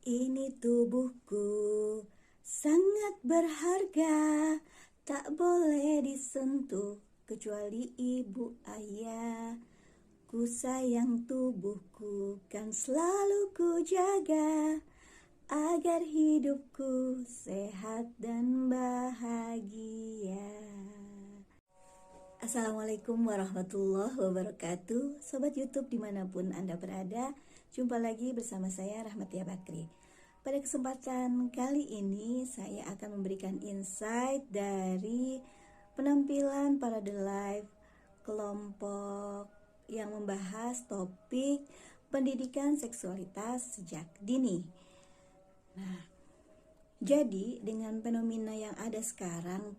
Ini tubuhku sangat berharga, tak boleh disentuh kecuali ibu ayah. Ku sayang tubuhku, kan selalu ku jaga agar hidupku sehat dan bahagia. Assalamualaikum warahmatullahi wabarakatuh. Sobat YouTube dimanapun Anda berada, jumpa lagi bersama saya Rahmatia Bakri. Pada kesempatan kali ini saya akan memberikan insight dari penampilan Parade Live kelompok yang membahas topik pendidikan seksualitas sejak dini. Nah, jadi dengan fenomena yang ada sekarang,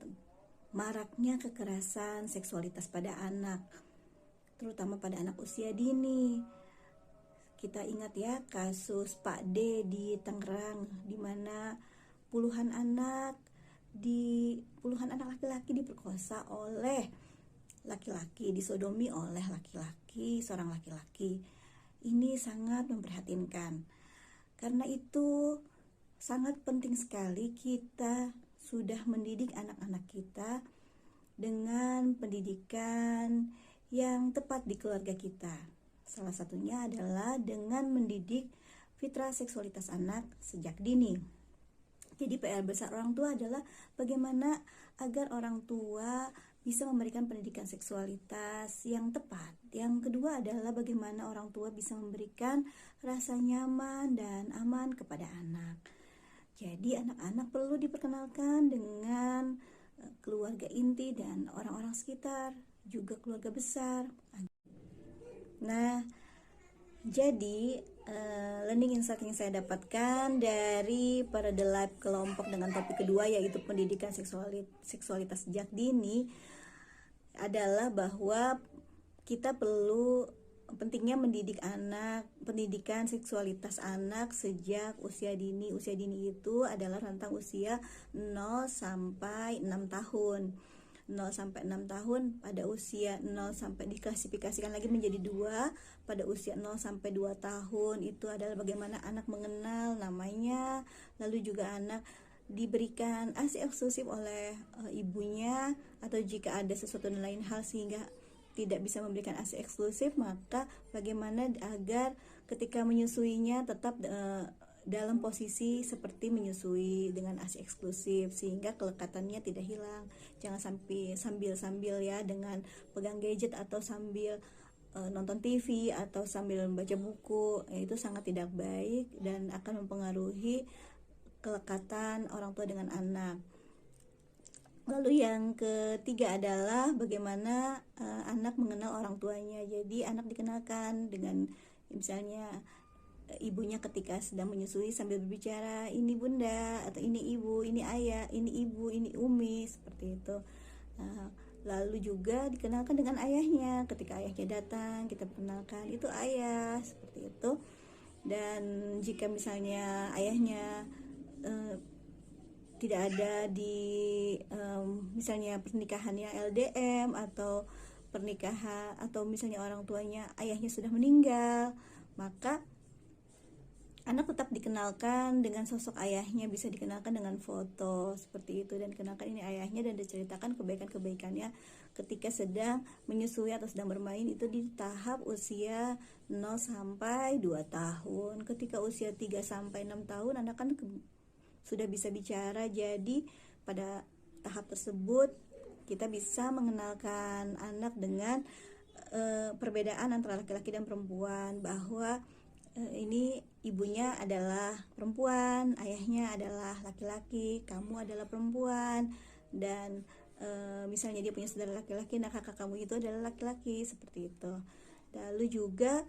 maraknya kekerasan seksualitas pada anak, terutama pada anak usia dini. Kita ingat ya kasus Pak D di Tangerang, di mana puluhan anak laki-laki diperkosa oleh laki-laki, disodomi oleh seorang laki-laki. Ini sangat memprihatinkan. Karena itu sangat penting sekali kita sudah mendidik anak-anak kita dengan pendidikan yang tepat di keluarga kita. Salah satunya adalah dengan mendidik fitrah seksualitas anak sejak dini. Jadi PR besar orang tua adalah bagaimana agar orang tua bisa memberikan pendidikan seksualitas yang tepat. Yang kedua adalah bagaimana orang tua bisa memberikan rasa nyaman dan aman kepada anak. Jadi anak-anak perlu diperkenalkan dengan keluarga inti dan orang-orang sekitar, juga keluarga besar. Nah, jadi learning insight yang saya dapatkan dari Parade Live kelompok dengan topik kedua, yaitu pendidikan seksualitas sejak dini, adalah bahwa kita perlu pentingnya mendidik anak, pendidikan seksualitas anak sejak usia dini. Usia dini itu adalah rentang usia 0 sampai 6 tahun. 0 sampai 6 tahun, pada usia 0 sampai diklasifikasikan lagi menjadi 2, pada usia 0 sampai 2 tahun itu adalah bagaimana anak mengenal namanya, lalu juga anak diberikan ASI eksklusif oleh ibunya, atau jika ada sesuatu lain hal sehingga tidak bisa memberikan ASI eksklusif, maka bagaimana agar ketika menyusuinya tetap dalam posisi seperti menyusui dengan ASI eksklusif sehingga kelekatannya tidak hilang. Jangan sampai sambil ya dengan pegang gadget atau sambil nonton TV atau sambil membaca buku, itu sangat tidak baik dan akan mempengaruhi kelekatan orang tua dengan anak. Lalu yang ketiga adalah bagaimana anak mengenal orang tuanya. Jadi anak dikenalkan dengan misalnya ibunya ketika sedang menyusui sambil berbicara, ini bunda, atau ini ibu, ini ayah, ini ibu, ini umi, seperti itu. Lalu juga dikenalkan dengan ayahnya, ketika ayahnya datang kita perkenalkan, itu ayah, seperti itu. Dan jika misalnya ayahnya tidak ada di misalnya pernikahannya LDM atau pernikahan, atau misalnya orang tuanya ayahnya sudah meninggal, maka anak tetap dikenalkan dengan sosok ayahnya, bisa dikenalkan dengan foto seperti itu dan dikenalkan ini ayahnya dan diceritakan kebaikan-kebaikannya ketika sedang menyusui atau sedang bermain. Itu di tahap usia 0 sampai 2 tahun. Ketika usia 3 sampai 6 tahun anak kan sudah bisa bicara. Jadi pada tahap tersebut kita bisa mengenalkan anak dengan perbedaan antara laki-laki dan perempuan, bahwa ini ibunya adalah perempuan, ayahnya adalah laki-laki, kamu adalah perempuan, dan misalnya dia punya saudara laki-laki, nah kakak kamu itu adalah laki-laki, seperti itu. Lalu juga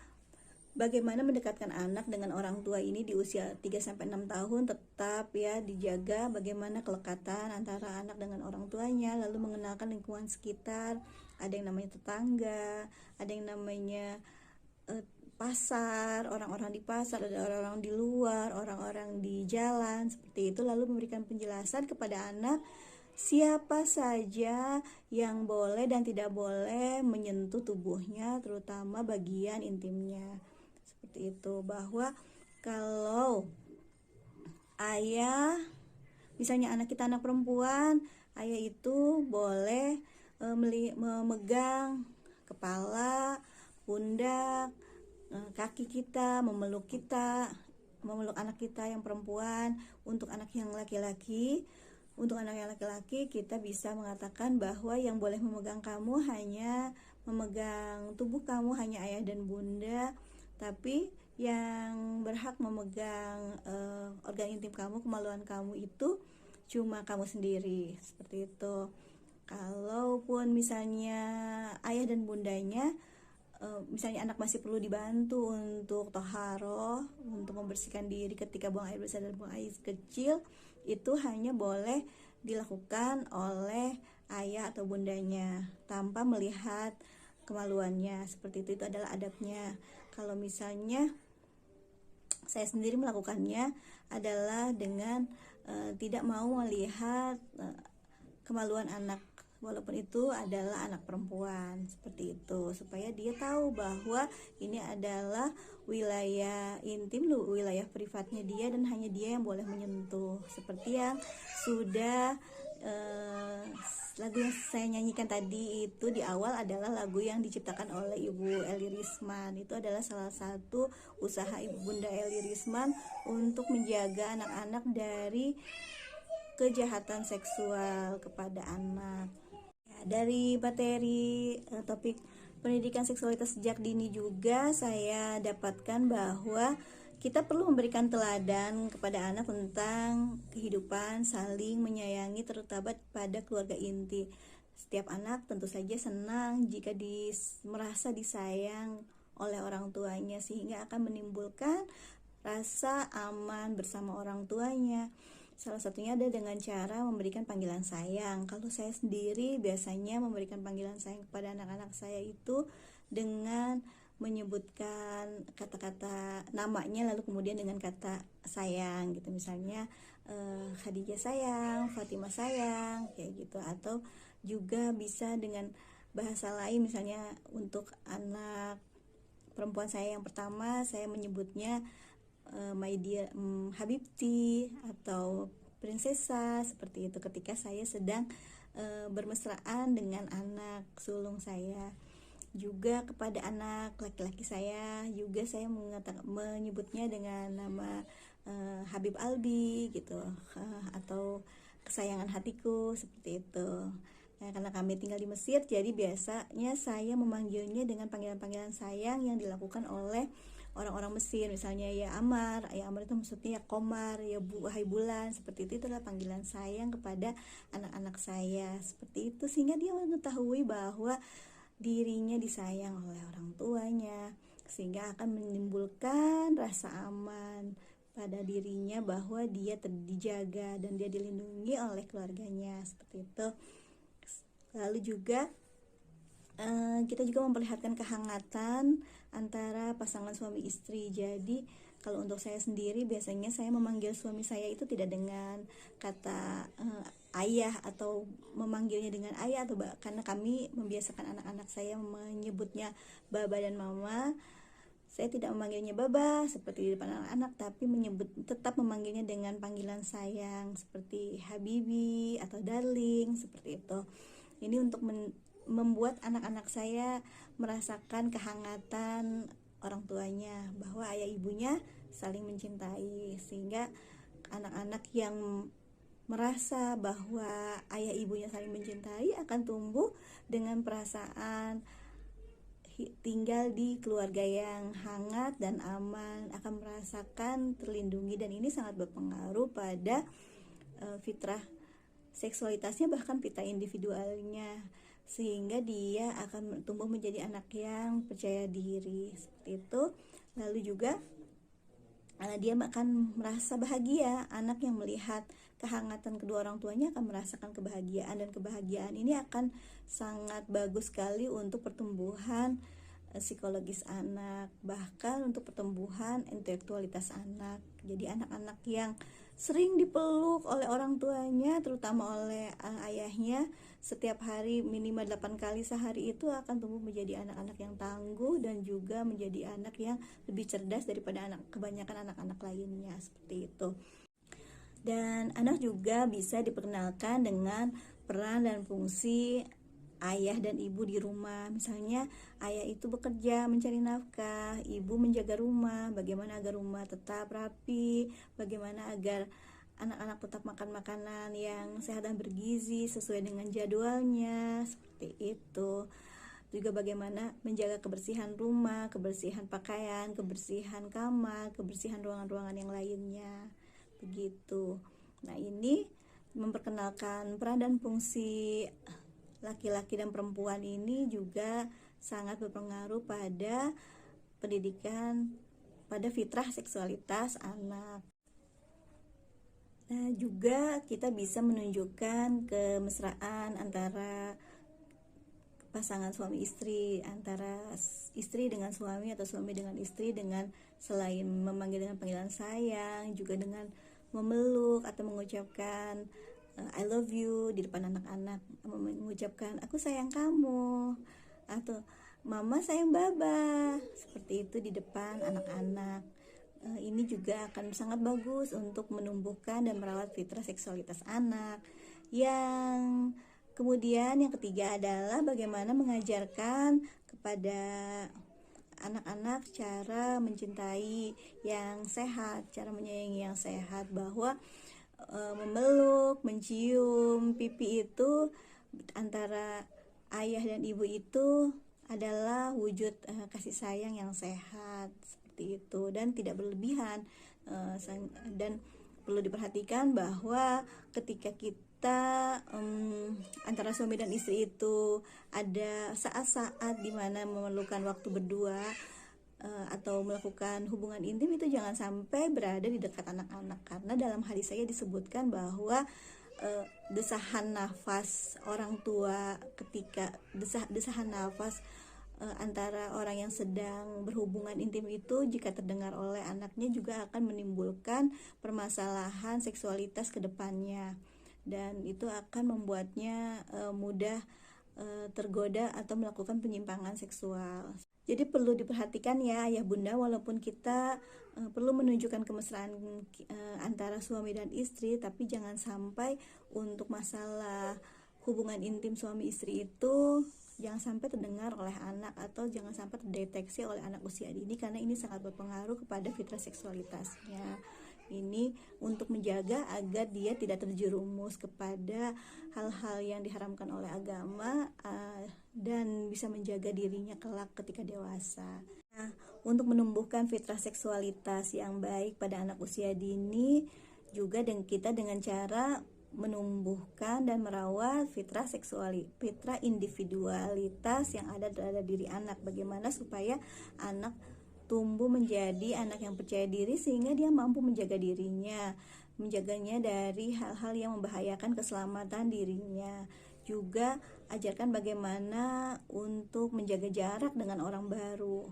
bagaimana mendekatkan anak dengan orang tua ini di usia 3-6 tahun, tetap ya dijaga bagaimana kelekatan antara anak dengan orang tuanya, lalu mengenalkan lingkungan sekitar, ada yang namanya tetangga, ada yang namanya pasar, orang-orang di pasar, ada orang-orang di luar, orang-orang di jalan, seperti itu. Lalu memberikan penjelasan kepada anak siapa saja yang boleh dan tidak boleh menyentuh tubuhnya, terutama bagian intimnya. Seperti itu, bahwa kalau ayah, misalnya anak kita anak perempuan, ayah itu boleh memegang kepala, pundak, kaki kita, memeluk anak kita yang perempuan. Untuk anak yang laki-laki, kita bisa mengatakan bahwa yang boleh memegang kamu hanya memegang tubuh kamu hanya ayah dan bunda, tapi yang berhak memegang organ intim kamu, kemaluan kamu itu cuma kamu sendiri, seperti itu. Kalaupun misalnya ayah dan bundanya, misalnya anak masih perlu dibantu untuk toharoh, untuk membersihkan diri ketika buang air besar dan buang air kecil, itu hanya boleh dilakukan oleh ayah atau bundanya tanpa melihat kemaluannya. Seperti itu adalah adabnya. Kalau misalnya saya sendiri melakukannya adalah dengan tidak mau melihat kemaluan anak, walaupun itu adalah anak perempuan, seperti itu, supaya dia tahu bahwa ini adalah wilayah intim, wilayah privatnya dia, dan hanya dia yang boleh menyentuh. Seperti yang sudah lagu yang saya nyanyikan tadi itu di awal adalah lagu yang diciptakan oleh Ibu Eli Risman. Itu adalah salah satu usaha Ibu Bunda Eli Risman untuk menjaga anak-anak dari kejahatan seksual kepada anak. Ya, dari materi topik pendidikan seksualitas sejak dini juga saya dapatkan bahwa kita perlu memberikan teladan kepada anak tentang kehidupan saling menyayangi, terutama pada keluarga inti. Setiap anak tentu saja senang jika merasa disayang oleh orang tuanya, sehingga akan menimbulkan rasa aman bersama orang tuanya. Salah satunya ada dengan cara memberikan panggilan sayang. Kalau saya sendiri biasanya memberikan panggilan sayang kepada anak-anak saya itu dengan menyebutkan kata-kata namanya, lalu kemudian dengan kata sayang gitu, misalnya Khadijah sayang, Fatimah sayang, kayak gitu. Atau juga bisa dengan bahasa lain, misalnya untuk anak perempuan saya yang pertama, saya menyebutnya my dear Habibti atau prinsesa, seperti itu ketika saya sedang bermesraan dengan anak sulung saya. Juga kepada anak laki-laki saya juga saya menyebutnya dengan nama Habib Albi gitu, atau kesayangan hatiku, seperti itu. Nah, karena kami tinggal di Mesir, jadi biasanya saya memanggilnya dengan panggilan-panggilan sayang yang dilakukan oleh orang-orang Mesir, misalnya ya Amar itu maksudnya ya Komar, ya wahai bulan, seperti itu. Adalah panggilan sayang kepada anak-anak saya, seperti itu, sehingga dia mengetahui bahwa dirinya disayang oleh orang tuanya, sehingga akan menimbulkan rasa aman pada dirinya bahwa dia dijaga dan dia dilindungi oleh keluarganya, seperti itu. Lalu juga kita juga memperlihatkan kehangatan antara pasangan suami istri. Jadi kalau untuk saya sendiri, biasanya saya memanggil suami saya itu tidak dengan kata ayah atau memanggilnya dengan ayah, atau karena kami membiasakan anak-anak saya menyebutnya baba dan mama. Saya tidak memanggilnya baba seperti di depan anak-anak, tapi tetap memanggilnya dengan panggilan sayang seperti habibi atau darling, seperti itu. Ini untuk membuat anak-anak saya merasakan kehangatan orang tuanya, bahwa ayah ibunya saling mencintai, sehingga anak-anak yang merasa bahwa ayah ibunya saling mencintai akan tumbuh dengan perasaan tinggal di keluarga yang hangat dan aman, akan merasakan terlindungi, dan ini sangat berpengaruh pada fitrah seksualitasnya, bahkan fitrah individualnya, sehingga dia akan tumbuh menjadi anak yang percaya diri, seperti itu. Lalu juga dia akan merasa bahagia. Anak yang melihat kehangatan kedua orang tuanya akan merasakan kebahagiaan, dan kebahagiaan ini akan sangat bagus sekali untuk pertumbuhan psikologis anak, bahkan untuk pertumbuhan intelektualitas anak. Jadi anak-anak yang sering dipeluk oleh orang tuanya, terutama oleh ayahnya, setiap hari minimal 8 kali sehari, itu akan tumbuh menjadi anak-anak yang tangguh dan juga menjadi anak yang lebih cerdas daripada kebanyakan anak-anak lainnya, seperti itu. Dan anak juga bisa diperkenalkan dengan peran dan fungsi ayah dan ibu di rumah. Misalnya ayah itu bekerja mencari nafkah, ibu menjaga rumah, bagaimana agar rumah tetap rapi, bagaimana agar anak-anak tetap makan makanan yang sehat dan bergizi sesuai dengan jadwalnya, seperti itu. Juga bagaimana menjaga kebersihan rumah, kebersihan pakaian, kebersihan kamar, kebersihan ruangan-ruangan yang lainnya. Begitu. Nah, ini memperkenalkan peran dan fungsi laki-laki dan perempuan ini juga sangat berpengaruh pada pendidikan, pada fitrah seksualitas anak. Nah, juga kita bisa menunjukkan kemesraan antara pasangan suami istri, antara istri dengan suami atau suami dengan istri, dengan selain memanggil dengan panggilan sayang, juga dengan memeluk atau mengucapkan I love you di depan anak-anak, mengucapkan aku sayang kamu atau mama sayang baba, seperti itu di depan anak-anak. Ini juga akan sangat bagus untuk menumbuhkan dan merawat fitrah seksualitas anak. Yang kemudian yang ketiga adalah bagaimana mengajarkan kepada anak-anak cara mencintai yang sehat, cara menyayangi yang sehat, bahwa memeluk, mencium pipi itu antara ayah dan ibu itu adalah wujud kasih sayang yang sehat, seperti itu, dan tidak berlebihan. Dan perlu diperhatikan bahwa ketika kita antara suami dan istri itu ada saat-saat dimana memerlukan waktu berdua atau melakukan hubungan intim, itu jangan sampai berada di dekat anak-anak, karena dalam hadis saya disebutkan bahwa desahan nafas orang tua ketika desahan nafas antara orang yang sedang berhubungan intim itu jika terdengar oleh anaknya juga akan menimbulkan permasalahan seksualitas ke depannya, dan itu akan membuatnya mudah tergoda atau melakukan penyimpangan seksual. Jadi perlu diperhatikan ya ayah bunda, walaupun kita perlu menunjukkan kemesraan antara suami dan istri, tapi jangan sampai untuk masalah hubungan intim suami istri itu jangan sampai terdengar oleh anak atau jangan sampai terdeteksi oleh anak usia dini, karena ini sangat berpengaruh kepada fitrah seksualitasnya. Ini untuk menjaga agar dia tidak terjerumus kepada hal-hal yang diharamkan oleh agama dan bisa menjaga dirinya kelak ketika dewasa. Nah, untuk menumbuhkan fitrah seksualitas yang baik pada anak usia dini juga kita dengan cara menumbuhkan dan merawat fitrah individualitas yang ada pada diri anak. Bagaimana supaya anak tumbuh menjadi anak yang percaya diri sehingga dia mampu menjaga dirinya, menjaganya dari hal-hal yang membahayakan keselamatan dirinya. Juga ajarkan bagaimana untuk menjaga jarak dengan orang baru.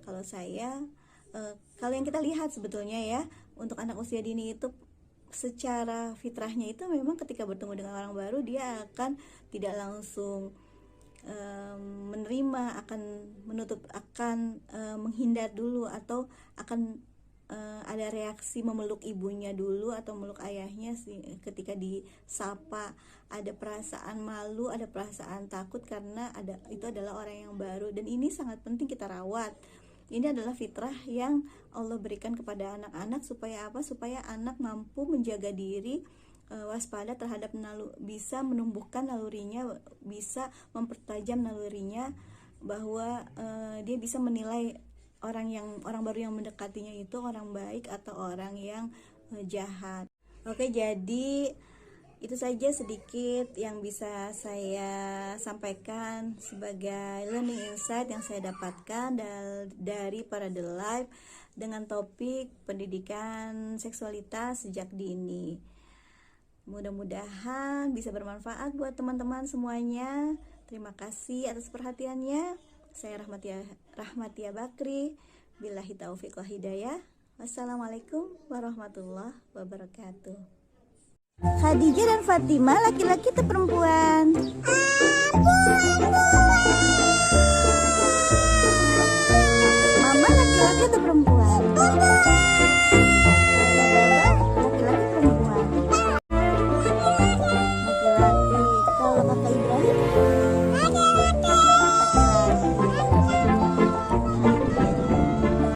Kalau yang kita lihat sebetulnya ya, untuk anak usia dini itu secara fitrahnya itu memang ketika bertemu dengan orang baru dia akan tidak langsung menerima, akan menutup, akan menghindar dulu, atau akan ada reaksi memeluk ibunya dulu atau memeluk ayahnya ketika disapa. Ada perasaan malu, ada perasaan takut karena itu adalah orang yang baru, dan ini sangat penting kita rawat. Ini adalah fitrah yang Allah berikan kepada anak-anak supaya apa? Supaya anak mampu menjaga diri, waspada terhadap bisa menumbuhkan nalurinya, bisa mempertajam nalurinya, bahwa dia bisa menilai orang baru yang mendekatinya itu orang baik atau orang yang jahat. Oke, jadi itu saja sedikit yang bisa saya sampaikan sebagai learning insight yang saya dapatkan dari Parade Live dengan topik pendidikan seksualitas sejak dini. Mudah-mudahan bisa bermanfaat buat teman-teman semuanya. Terima kasih atas perhatiannya. Saya Rahmatia Bakri. Billahi taufiq wal hidayah. Wassalamualaikum warahmatullahi wabarakatuh. Khadijah dan Fatimah, laki-laki atau perempuan? Perempuan.